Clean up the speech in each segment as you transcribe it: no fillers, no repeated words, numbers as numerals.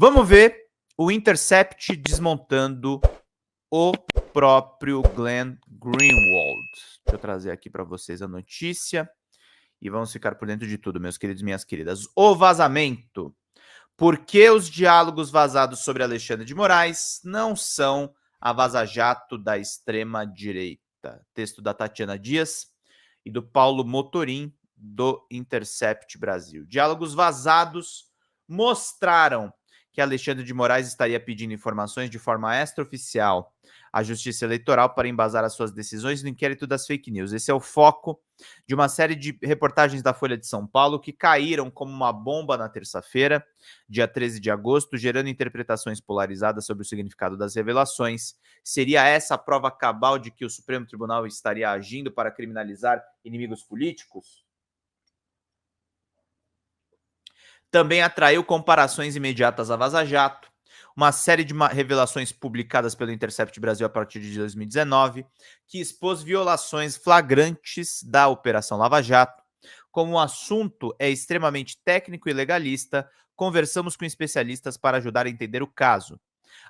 Vamos ver o Intercept desmontando o próprio Glenn Greenwald. Deixa eu trazer aqui para vocês a notícia e vamos ficar por dentro de tudo, meus queridos e minhas queridas. O vazamento. Por que os diálogos vazados sobre Alexandre de Moraes não são a vaza-jato da extrema-direita? Texto da Tatiana Dias e do Paulo Motorim, do Intercept Brasil. Diálogos vazados mostraram que Alexandre de Moraes estaria pedindo informações de forma extraoficial à Justiça Eleitoral para embasar as suas decisões no inquérito das fake news. Esse é o foco de uma série de reportagens da Folha de São Paulo que caíram como uma bomba na terça-feira, dia 13 de agosto, gerando interpretações polarizadas sobre o significado das revelações. Seria essa a prova cabal de que o Supremo Tribunal estaria agindo para criminalizar inimigos políticos? Também atraiu comparações imediatas à Vaza Jato, uma série de revelações publicadas pelo Intercept Brasil a partir de 2019, que expôs violações flagrantes da Operação Lava Jato. Como o assunto é extremamente técnico e legalista, conversamos com especialistas para ajudar a entender o caso.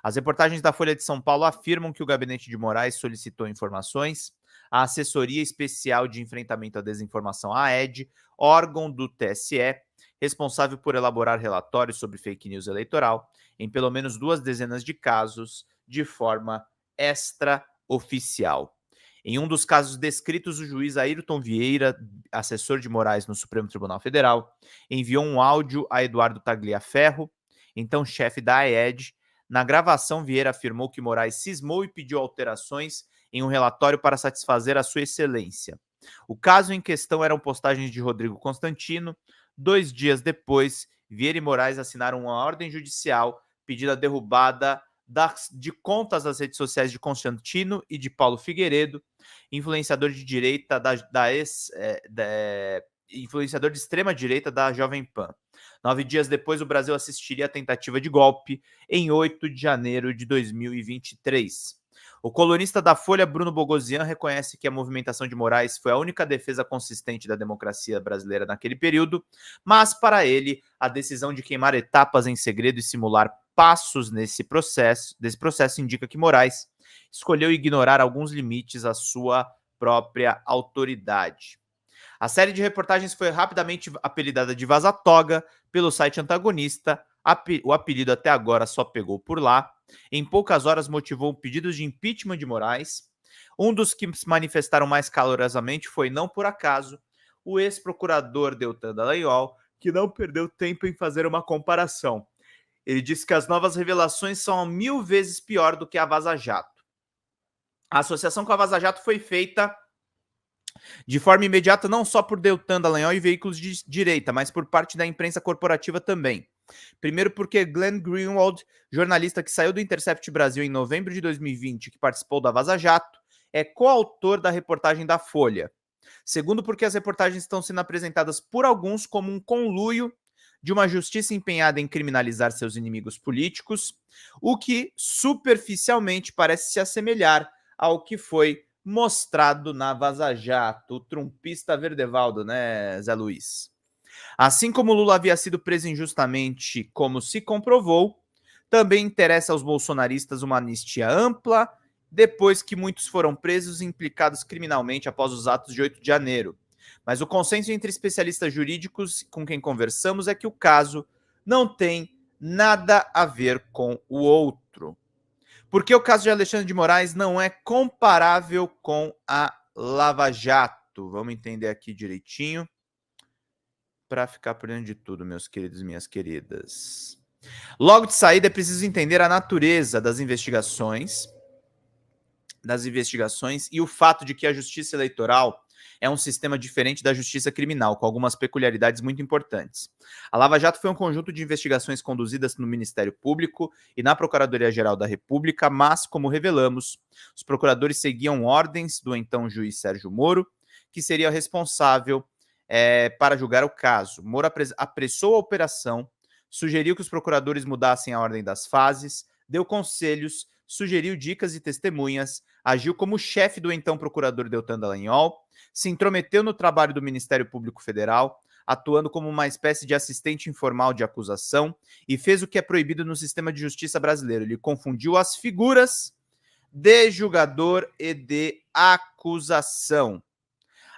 As reportagens da Folha de São Paulo afirmam que o gabinete de Moraes solicitou informações à Assessoria Especial de Enfrentamento à Desinformação, a AED, órgão do TSE, responsável por elaborar relatórios sobre fake news eleitoral, em pelo menos 2 dezenas de casos, de forma extraoficial. Em um dos casos descritos, o juiz Ayrton Vieira, assessor de Moraes no Supremo Tribunal Federal, enviou um áudio a Eduardo Tagliaferro, então chefe da AED. Na gravação, Vieira afirmou que Moraes cismou e pediu alterações em um relatório para satisfazer a sua excelência. O caso em questão eram postagens de Rodrigo Constantino. 2 dias depois, Vieira e Moraes assinaram uma ordem judicial pedindo a derrubada de contas das redes sociais de Constantino e de Paulo Figueiredo, influenciador de direita influenciador de extrema-direita da Jovem Pan. 9 dias depois, o Brasil assistiria à tentativa de golpe em 8 de janeiro de 2023. O colunista da Folha, Bruno Bogosian, reconhece que a movimentação de Moraes foi a única defesa consistente da democracia brasileira naquele período, mas, para ele, a decisão de queimar etapas em segredo e simular passos desse processo indica que Moraes escolheu ignorar alguns limites à sua própria autoridade. A série de reportagens foi rapidamente apelidada de Vaza-Toga pelo site antagonista. O apelido até agora só pegou por lá. Em poucas horas motivou pedidos de impeachment de Moraes. Um dos que se manifestaram mais calorosamente foi, não por acaso, o ex-procurador Deltan Dallagnol, que não perdeu tempo em fazer uma comparação. Ele disse que as novas revelações são 1000 vezes pior do que a Vaza Jato. A associação com a Vaza Jato foi feita de forma imediata não só por Deltan Dallagnol e veículos de direita, mas por parte da imprensa corporativa também. Primeiro porque Glenn Greenwald, jornalista que saiu do Intercept Brasil em novembro de 2020 e que participou da Vaza Jato, é coautor da reportagem da Folha. Segundo porque as reportagens estão sendo apresentadas por alguns como um conluio de uma justiça empenhada em criminalizar seus inimigos políticos, o que superficialmente parece se assemelhar ao que foi mostrado na Vaza Jato, o trumpista Verdevaldo, né, Zé Luiz? Assim como Lula havia sido preso injustamente, como se comprovou, também interessa aos bolsonaristas uma anistia ampla, depois que muitos foram presos e implicados criminalmente após os atos de 8 de janeiro. Mas o consenso entre especialistas jurídicos com quem conversamos é que o caso não tem nada a ver com o outro. Porque o caso de Alexandre de Moraes não é comparável com a Lava Jato. Vamos entender aqui direitinho para ficar por dentro de tudo, meus queridos e minhas queridas. Logo de saída, é preciso entender a natureza das investigações e o fato de que a justiça eleitoral é um sistema diferente da justiça criminal, com algumas peculiaridades muito importantes. A Lava Jato foi um conjunto de investigações conduzidas no Ministério Público e na Procuradoria-Geral da República, mas, como revelamos, os procuradores seguiam ordens do então juiz Sérgio Moro, que seria responsável para julgar o caso. Moro apressou a operação, sugeriu que os procuradores mudassem a ordem das fases, deu conselhos, sugeriu dicas e testemunhas, agiu como chefe do então procurador Deltan Dallagnol, se intrometeu no trabalho do Ministério Público Federal, atuando como uma espécie de assistente informal de acusação, e fez o que é proibido no sistema de justiça brasileiro. Ele confundiu as figuras de julgador e de acusação.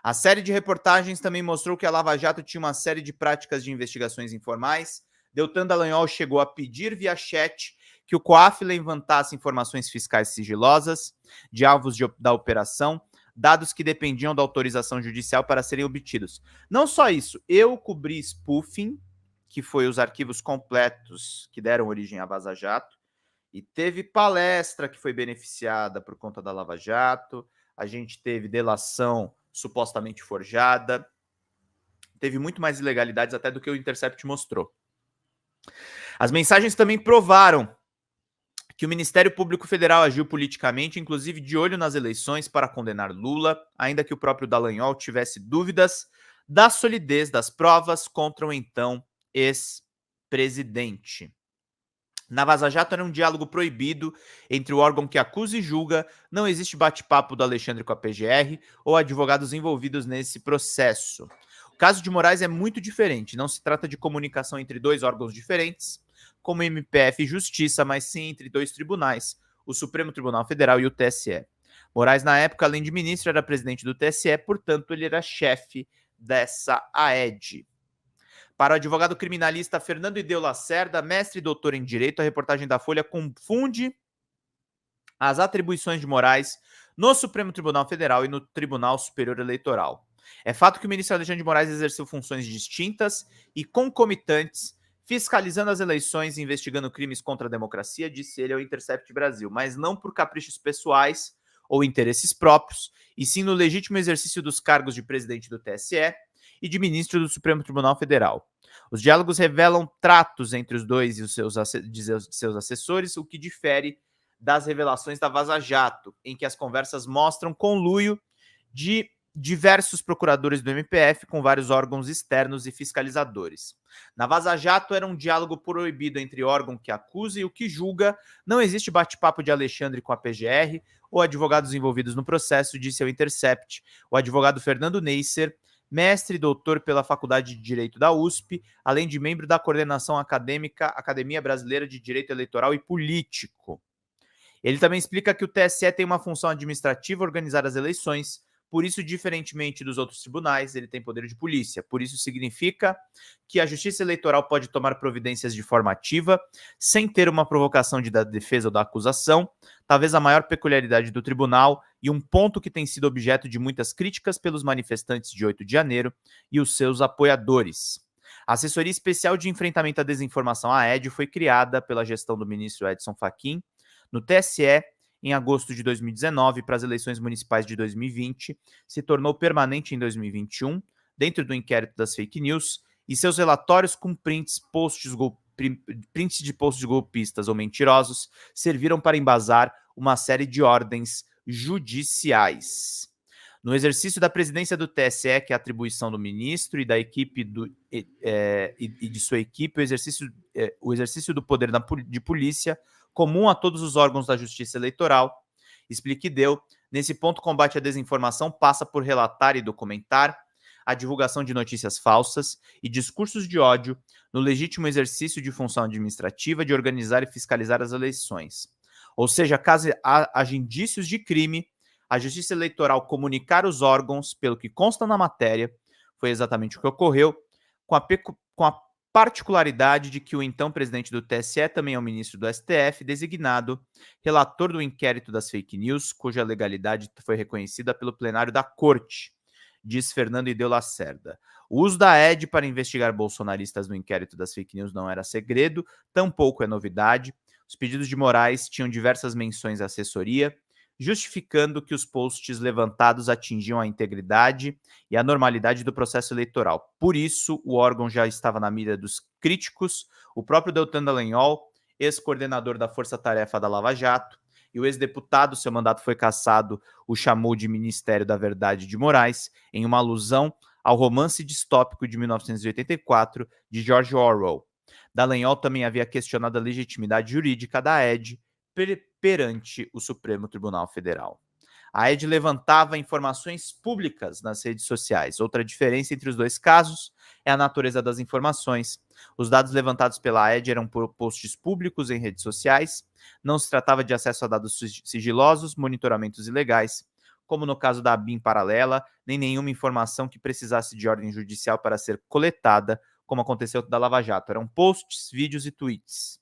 A série de reportagens também mostrou que a Lava Jato tinha uma série de práticas de investigações informais. Deltan Dallagnol chegou a pedir via chat que o COAF levantasse informações fiscais sigilosas de alvos da operação, dados que dependiam da autorização judicial para serem obtidos. Não só isso, eu cobri spoofing, que foi os arquivos completos que deram origem à Vaza Jato, e teve palestra que foi beneficiada por conta da Lava Jato, a gente teve delação supostamente forjada, teve muito mais ilegalidades até do que o Intercept mostrou. As mensagens também provaram que o Ministério Público Federal agiu politicamente, inclusive de olho nas eleições, para condenar Lula, ainda que o próprio Dallagnol tivesse dúvidas da solidez das provas contra o então ex-presidente. Na Vaza Jato era um diálogo proibido entre o órgão que acusa e julga, não existe bate-papo do Alexandre com a PGR ou advogados envolvidos nesse processo. O caso de Moraes é muito diferente, não se trata de comunicação entre dois órgãos diferentes, como MPF e Justiça, mas sim entre dois tribunais, o Supremo Tribunal Federal e o TSE. Moraes, na época, além de ministro, era presidente do TSE, portanto, ele era chefe dessa AED. Para o advogado criminalista Fernando Ideu Lacerda, mestre e doutor em Direito, a reportagem da Folha confunde as atribuições de Moraes no Supremo Tribunal Federal e no Tribunal Superior Eleitoral. É fato que o ministro Alexandre de Moraes exerceu funções distintas e concomitantes, fiscalizando as eleições e investigando crimes contra a democracia, disse ele ao Intercept Brasil, mas não por caprichos pessoais ou interesses próprios, e sim no legítimo exercício dos cargos de presidente do TSE e de ministro do Supremo Tribunal Federal. Os diálogos revelam tratos entre os dois e os seus assessores, o que difere das revelações da Vaza Jato, em que as conversas mostram conluio de diversos procuradores do MPF com vários órgãos externos e fiscalizadores. Na Vaza Jato era um diálogo proibido entre o órgão que acusa e o que julga, não existe bate-papo de Alexandre com a PGR ou advogados envolvidos no processo, disse ao Intercept o advogado Fernando Neisser, mestre e doutor pela Faculdade de Direito da USP, além de membro da coordenação acadêmica Academia Brasileira de Direito Eleitoral e Político. Ele também explica que o TSE tem uma função administrativa, organizar as eleições, por isso, diferentemente dos outros tribunais, ele tem poder de polícia. Por isso, significa que a Justiça Eleitoral pode tomar providências de forma ativa, sem ter uma provocação da defesa ou da acusação, talvez a maior peculiaridade do tribunal e um ponto que tem sido objeto de muitas críticas pelos manifestantes de 8 de janeiro e os seus apoiadores. A Assessoria Especial de Enfrentamento à Desinformação, a AED, foi criada pela gestão do ministro Edson Fachin no TSE em agosto de 2019 para as eleições municipais de 2020, se tornou permanente em 2021, dentro do inquérito das fake news, e seus relatórios com prints de posts golpistas ou mentirosos serviram para embasar uma série de ordens judiciais. No exercício da presidência do TSE, que é a atribuição do ministro e da equipe e de sua equipe, o exercício do poder de polícia, comum a todos os órgãos da Justiça Eleitoral, explique Ideu, nesse ponto o combate à desinformação passa por relatar e documentar a divulgação de notícias falsas e discursos de ódio no legítimo exercício de função administrativa de organizar e fiscalizar as eleições. Ou seja, caso haja indícios de crime, a Justiça Eleitoral comunicar os órgãos, pelo que consta na matéria, foi exatamente o que ocorreu, com a particularidade de que o então presidente do TSE também é o ministro do STF, designado relator do inquérito das fake news, cuja legalidade foi reconhecida pelo plenário da Corte, diz Fernando Ideu Lacerda. O uso da AED para investigar bolsonaristas no inquérito das fake news não era segredo, tampouco é novidade. Os pedidos de Moraes tinham diversas menções à assessoria, justificando que os posts levantados atingiam a integridade e a normalidade do processo eleitoral. Por isso, o órgão já estava na mira dos críticos. O próprio Deltan Dallagnol, ex-coordenador da Força Tarefa da Lava Jato, e o ex-deputado, seu mandato foi cassado, o chamou de Ministério da Verdade de Moraes, em uma alusão ao romance distópico de 1984 de George Orwell. Dallagnol também havia questionado a legitimidade jurídica da AED perante o Supremo Tribunal Federal. A Ed levantava informações públicas nas redes sociais. Outra diferença entre os dois casos é a natureza das informações. Os dados levantados pela Ed eram por posts públicos em redes sociais. Não se tratava de acesso a dados sigilosos, monitoramentos ilegais, como no caso da BIM paralela, nem nenhuma informação que precisasse de ordem judicial para ser coletada, como aconteceu da Lava Jato. Eram posts, vídeos e tweets.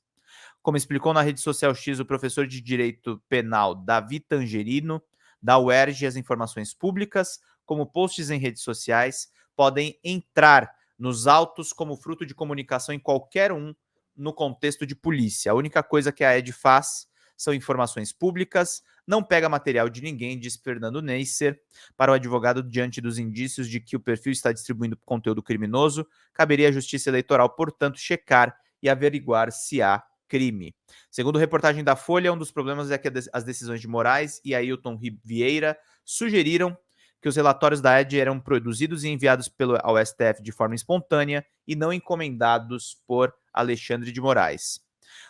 Como explicou na rede social X o professor de Direito Penal Davi Tangerino, da UERJ, as informações públicas, como posts em redes sociais, podem entrar nos autos como fruto de comunicação em qualquer um no contexto de polícia. A única coisa que a Ed faz são informações públicas, não pega material de ninguém, diz Fernando Neisser. Para o advogado, diante dos indícios de que o perfil está distribuindo conteúdo criminoso, caberia à Justiça Eleitoral, portanto, checar e averiguar se há crime. Segundo reportagem da Folha, um dos problemas é que as decisões de Moraes e Ailton Vieira sugeriram que os relatórios da Ed eram produzidos e enviados ao STF de forma espontânea e não encomendados por Alexandre de Moraes.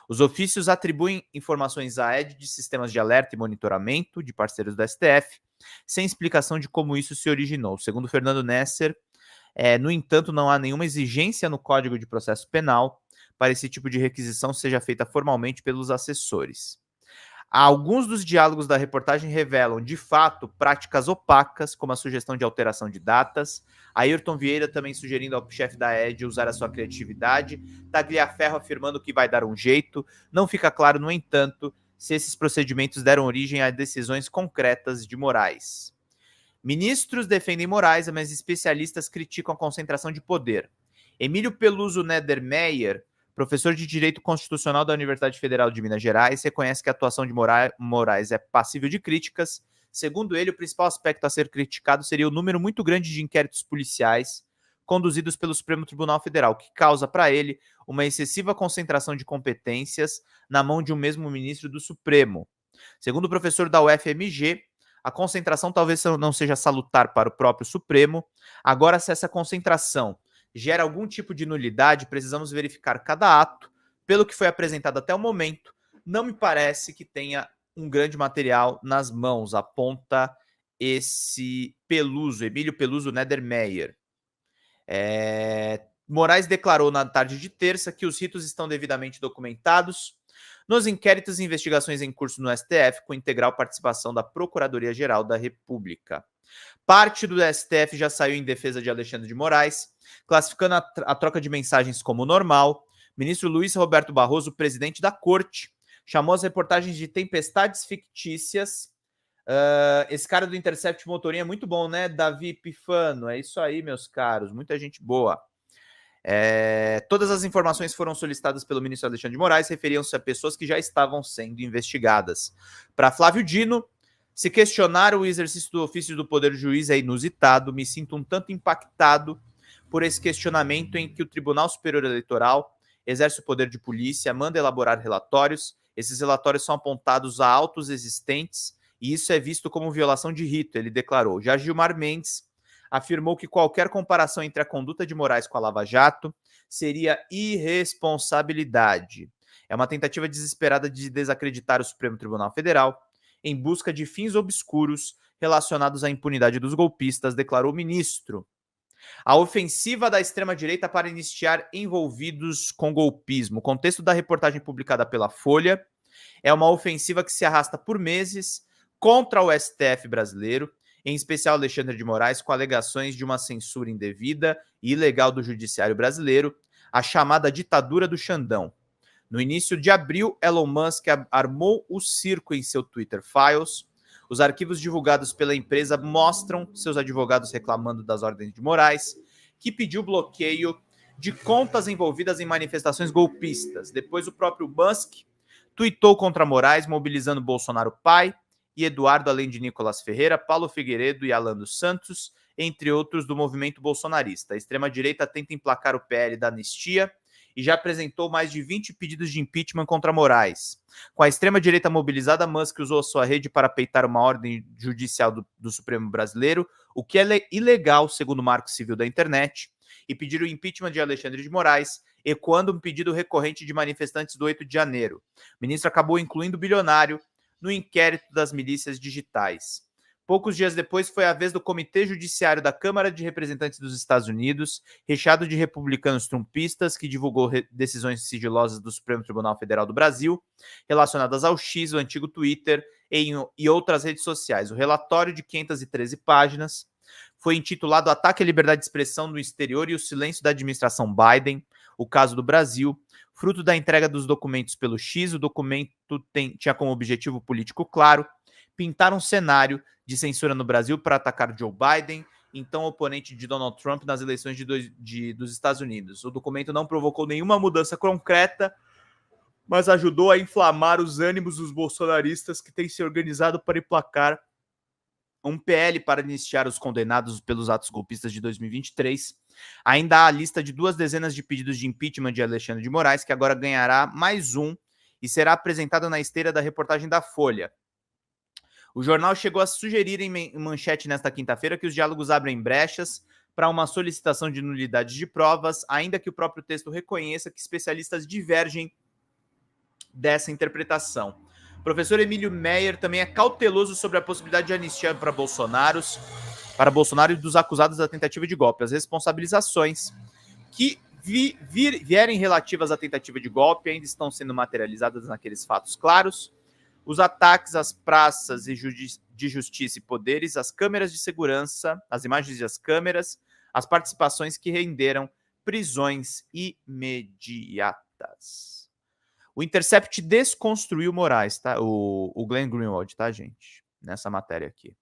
Os ofícios atribuem informações à Ed de sistemas de alerta e monitoramento de parceiros do STF, sem explicação de como isso se originou. Segundo Fernando Neisser, no entanto, não há nenhuma exigência no Código de Processo Penal para esse tipo de requisição seja feita formalmente pelos assessores. Alguns dos diálogos da reportagem revelam, de fato, práticas opacas, como a sugestão de alteração de datas. Ailton Vieira também sugerindo ao chefe da Ed usar a sua criatividade. Tagliaferro afirmando que vai dar um jeito. Não fica claro, no entanto, se esses procedimentos deram origem a decisões concretas de Moraes. Ministros defendem Moraes, mas especialistas criticam a concentração de poder. Emílio Peluso Nedermeyer, professor de Direito Constitucional da Universidade Federal de Minas Gerais, reconhece que a atuação de Moraes é passível de críticas. Segundo ele, o principal aspecto a ser criticado seria o número muito grande de inquéritos policiais conduzidos pelo Supremo Tribunal Federal, que causa para ele uma excessiva concentração de competências na mão de um mesmo ministro do Supremo. Segundo o professor da UFMG, a concentração talvez não seja salutar para o próprio Supremo. Agora, se essa concentração gera algum tipo de nulidade, precisamos verificar cada ato. Pelo que foi apresentado até o momento, não me parece que tenha um grande material nas mãos, aponta esse Peluso, Emílio Peluso Nedermeyer. Moraes declarou na tarde de terça que os ritos estão devidamente documentados nos inquéritos e investigações em curso no STF, com integral participação da Procuradoria-Geral da República. Parte do STF já saiu em defesa de Alexandre de Moraes, classificando a troca de mensagens como normal. Ministro Luiz Roberto Barroso, presidente da Corte, chamou as reportagens de tempestades fictícias. Esse cara do Intercept Motorinha é muito bom, né? Davi Pifano, é isso aí, meus caros, muita gente boa. Todas as informações foram solicitadas pelo ministro Alexandre de Moraes, referiam-se a pessoas que já estavam sendo investigadas. Para Flávio Dino, se questionar o exercício do ofício do poder juiz é inusitado, me sinto um tanto impactado por esse questionamento em que o Tribunal Superior Eleitoral exerce o poder de polícia, manda elaborar relatórios, esses relatórios são apontados a autos existentes e isso é visto como violação de rito, ele declarou. Já Gilmar Mendes afirmou que qualquer comparação entre a conduta de Moraes com a Lava Jato seria irresponsabilidade. É uma tentativa desesperada de desacreditar o Supremo Tribunal Federal em busca de fins obscuros relacionados à impunidade dos golpistas, declarou o ministro. A ofensiva da extrema-direita para anistiar envolvidos com golpismo. O contexto da reportagem publicada pela Folha é uma ofensiva que se arrasta por meses contra o STF brasileiro, em especial Alexandre de Moraes, com alegações de uma censura indevida e ilegal do judiciário brasileiro, a chamada ditadura do Xandão. No início de abril, Elon Musk armou o circo em seu Twitter Files. Os arquivos divulgados pela empresa mostram seus advogados reclamando das ordens de Moraes, que pediu bloqueio de contas envolvidas em manifestações golpistas. Depois, o próprio Musk tuitou contra Moraes, mobilizando Bolsonaro pai e Eduardo, além de Nicolas Ferreira, Paulo Figueiredo e Alan dos Santos, entre outros do movimento bolsonarista. A extrema-direita tenta emplacar o PL da anistia e já apresentou mais de 20 pedidos de impeachment contra Moraes. Com a extrema-direita mobilizada, Musk usou sua rede para peitar uma ordem judicial do Supremo brasileiro, o que é ilegal, segundo o Marco Civil da Internet, e pedir o impeachment de Alexandre de Moraes, ecoando um pedido recorrente de manifestantes do 8 de janeiro. O ministro acabou incluindo o bilionário no inquérito das milícias digitais. Poucos dias depois, foi a vez do Comitê Judiciário da Câmara de Representantes dos Estados Unidos, recheado de republicanos trumpistas, que divulgou decisões sigilosas do Supremo Tribunal Federal do Brasil, relacionadas ao X, o antigo Twitter, e outras redes sociais. O relatório, de 513 páginas, foi intitulado Ataque à Liberdade de Expressão no Exterior e o Silêncio da Administração Biden, o caso do Brasil. Fruto da entrega dos documentos pelo X, o documento tinha como objetivo político claro pintar um cenário de censura no Brasil para atacar Joe Biden, então oponente de Donald Trump nas eleições dos Estados Unidos. O documento não provocou nenhuma mudança concreta, mas ajudou a inflamar os ânimos dos bolsonaristas que têm se organizado para emplacar um PL para iniciar os condenados pelos atos golpistas de 2023. Ainda há a lista de 2 dezenas de pedidos de impeachment de Alexandre de Moraes, que agora ganhará mais um e será apresentado na esteira da reportagem da Folha. O jornal chegou a sugerir em manchete nesta quinta-feira que os diálogos abrem brechas para uma solicitação de nulidade de provas, ainda que o próprio texto reconheça que especialistas divergem dessa interpretação. O professor Emílio Meyer também é cauteloso sobre a possibilidade de anistia para Bolsonaro e dos acusados da tentativa de golpe. As responsabilizações que vierem relativas à tentativa de golpe ainda estão sendo materializadas naqueles fatos claros. Os ataques às praças de justiça e poderes, as câmeras de segurança, as imagens das câmeras, as participações que renderam prisões imediatas. O Intercept desconstruiu Moraes, tá? O Glenn Greenwald, tá, gente? Nessa matéria aqui.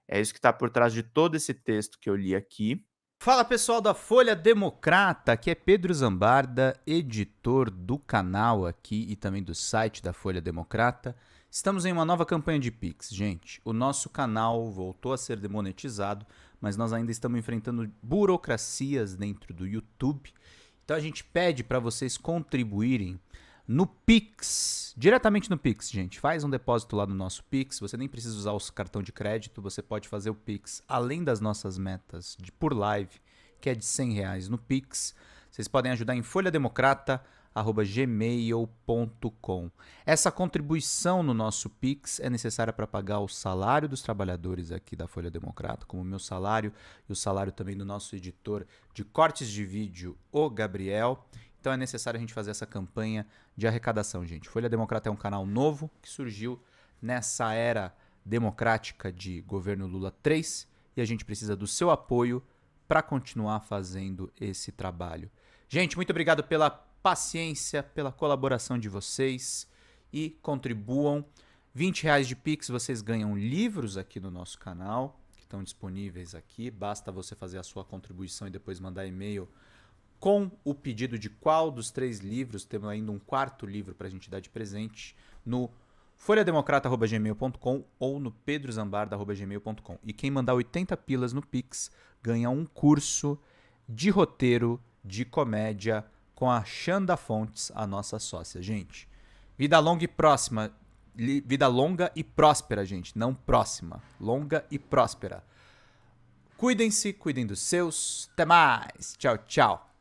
É isso que está por trás de todo esse texto que eu li aqui. Fala, pessoal da Folha Democrata, aqui é Pedro Zambarda, editor do canal aqui e também do site da Folha Democrata. Estamos em uma nova campanha de Pix, gente. O nosso canal voltou a ser demonetizado, mas nós ainda estamos enfrentando burocracias dentro do YouTube. Então a gente pede para vocês contribuírem no Pix, diretamente no Pix, gente. Faz um depósito lá no nosso Pix, você nem precisa usar o cartão de crédito, você pode fazer o Pix além das nossas metas por live, que é de R$100 no Pix. Vocês podem ajudar em folhademocrata@gmail.com. Essa contribuição no nosso Pix é necessária para pagar o salário dos trabalhadores aqui da Folha Democrata, como o meu salário e o salário também do nosso editor de cortes de vídeo, o Gabriel. Então é necessário a gente fazer essa campanha de arrecadação, gente. Folha Democrata é um canal novo que surgiu nessa era democrática de governo Lula 3 e a gente precisa do seu apoio para continuar fazendo esse trabalho. Gente, muito obrigado pela paciência, pela colaboração de vocês e contribuam. R$20 de Pix, vocês ganham livros aqui no nosso canal, que estão disponíveis aqui. Basta você fazer a sua contribuição e depois mandar e-mail com o pedido de qual dos 3 livros, temos ainda um 4º livro para a gente dar de presente, no folhademocrata@gmail.com ou no pedrozambarda@gmail.com. E quem mandar 80 pilas no Pix ganha um curso de roteiro de comédia com a Xanda Fontes, a nossa sócia. Gente, vida longa e próspera, gente, não próxima. Longa e próspera. Cuidem-se, cuidem dos seus. Até mais. Tchau, tchau.